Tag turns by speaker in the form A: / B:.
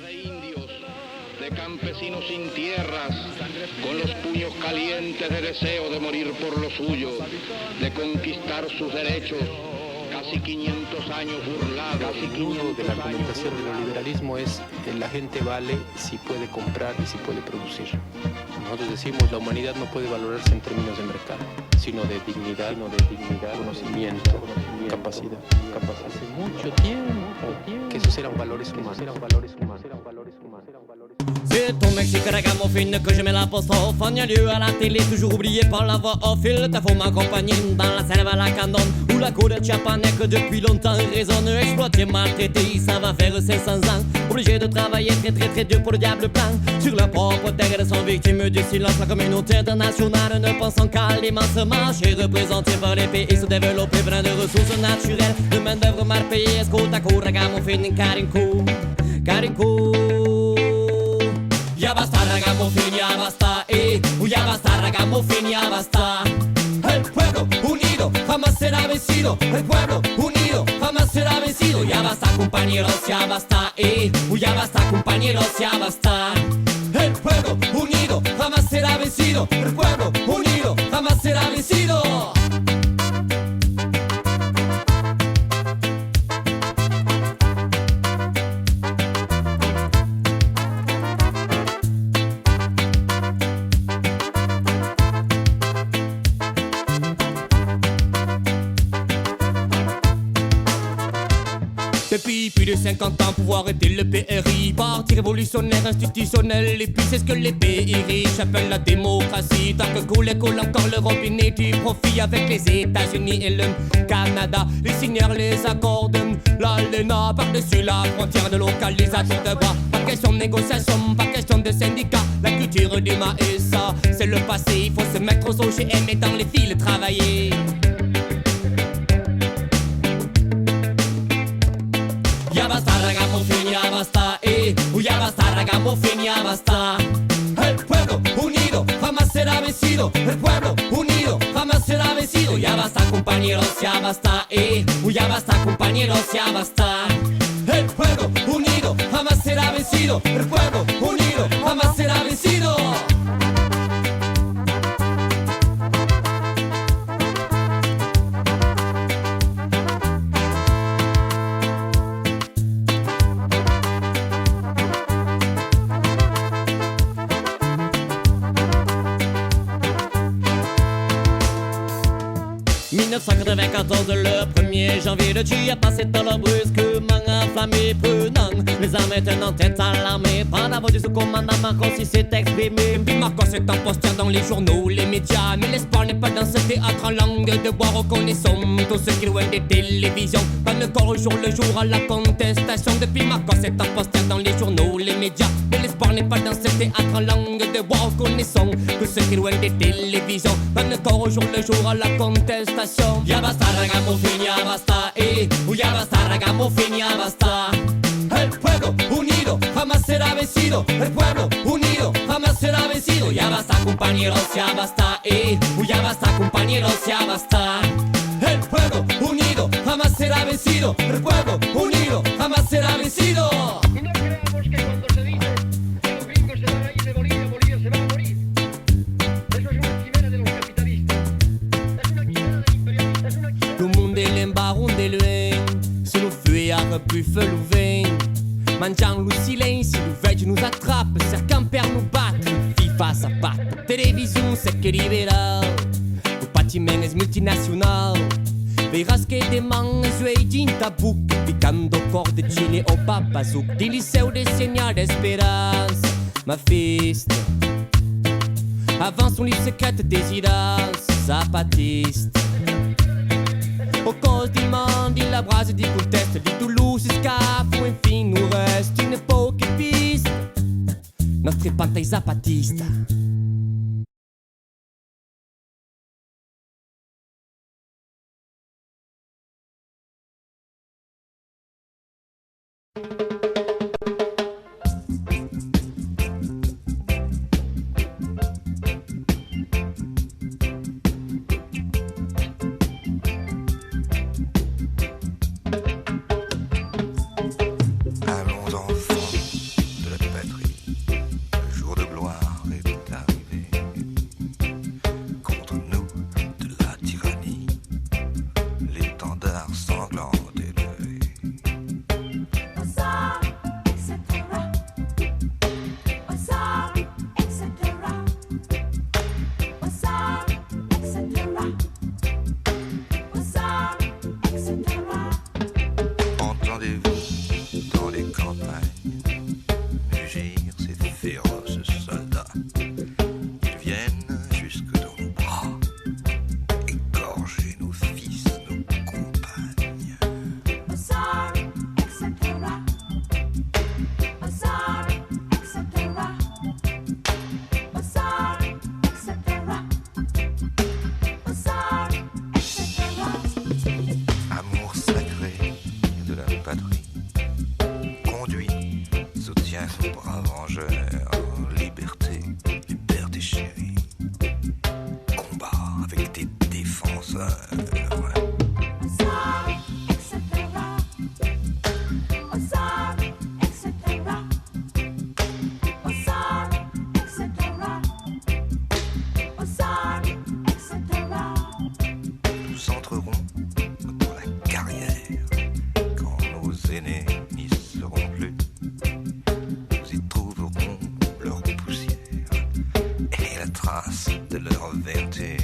A: de indios, de campesinos sin tierras, con los puños calientes de deseo de morir por lo suyo, de conquistar sus derechos, casi 500 años burlados.
B: El nudo de la argumentación del neoliberalismo es que la gente vale si puede comprar y si puede producir. Nosotros decimos la humanidad no puede valorarse en términos de mercado, sino de dignidad, conocimiento, capacidad. Hace mucho tiempo que esos eran valores humanos.
C: C'est ton Mexique ragamuffin que je mets l'apostrophe. On y a lieu à la télé, toujours oublié par la voix off. Il te faut m'accompagner dans la selve à la canonne, où la cour de Chiapanec depuis longtemps résonne. Exploité, maltraité, ça va faire 500 ans. Obligé de travailler très dur pour le diable blanc. Sur leur propre terre, elles sont victimes du silence. La communauté internationale ne pensant qu'à l'immense marché représenté par les pays sous-développés, plein de ressources naturelles, de main d'œuvre mal payée. Côte à côte, ragamuffin, carinco. Ya basta ragamuffin, ya basta, ya basta ragamuffin, ya basta. El pueblo unido jamás será vencido. El pueblo unido jamás será vencido. Ya basta compañeros, ya basta, ya basta compañeros, ya basta. El pueblo unido jamás será vencido. El pueblo unido jamás será vencido. Depuis plus de 50 ans pour arrêter le PRI, parti révolutionnaire, institutionnel. Et puis c'est ce que les pays riches appellent la démocratie. Tant que coule encore le robinet du profit avec les États-Unis et le Canada. Les signeurs les accordent, l'ALENA par-dessus la frontière de localisation de bras. Pas question de négociation, pas question de syndicat. La culture du maïs, ça c'est le passé. Il faut se mettre aux OGM et dans les files travailler. Ya basta ragamuffin, ya basta, ya basta ragamuffin, ya basta. El pueblo unido jamás será vencido. El pueblo unido jamás será vencido. Ya basta compañeros, ya basta, ya basta compañeros, ya basta. El pueblo unido jamás será vencido. El pueblo unido jamás será vencido. « 1994, le 1er janvier, le Chia passé dans le brusquement enflammé, prenant les armes étaient en tête à l'armée. Par la voix du sous-commandant Marcos, il s'est exprimé. Puis Marcos est en posture dans les journaux, les médias. Mais l'espoir n'est pas dans ce théâtre en langue de bois. Reconnaissons tous ceux qui loin des télévisions donnent le corps au jour le jour à la contestation. Depuis Marcos est en posture dans les journaux, les médias. Mais l'espoir n'est pas dans ce théâtre en langue de bois. Reconnaissons tous ceux qui loin des télévisions donnent le corps au jour le jour à la contestation. Ya basta ragamuffin, ya basta, ya basta ragamuffin, ya basta. El pueblo unido jamás será vencido. El pueblo unido jamás será vencido. Ya basta compañeros, ya basta, ya basta compañeros, ya basta. El pueblo unido jamás será vencido. El pueblo unido jamás será vencido.
A: Y no creamos que cuando se dice que los gringos se van a ir de Bolivia, Bolivia se va a morir. Eso es una quimera de los capitalistas. Es una quimera del imperialismo. Es una quimera.
C: Tout le monde est l'embaron des loin. Sous le feu et à rebuffle ou vain. Mangiant le silence, le veg nous attrape. Certains pères nous battent, vie face à patte. Télévision, c'est que libéral. O patimento é multinacional. Verás que demande zuei tabuk. Picando corde chile au papazouk. Din liceu de Seigneur d'Espérance. Ma fiste avance son livre secrète des idées zapatistes. Au cause du monde, il la brase du conteste. Du Toulouse jusqu'à Fou, enfin, nous reste une époque piste. Notre épantay zapatiste.
D: chère liberté, liberté chérie. Combat avec tes défenseurs. Nous entrerons dans la carrière quand nos aînés n'y seront plus. Nous y trouverons leur poussière et la trace de leur vertu.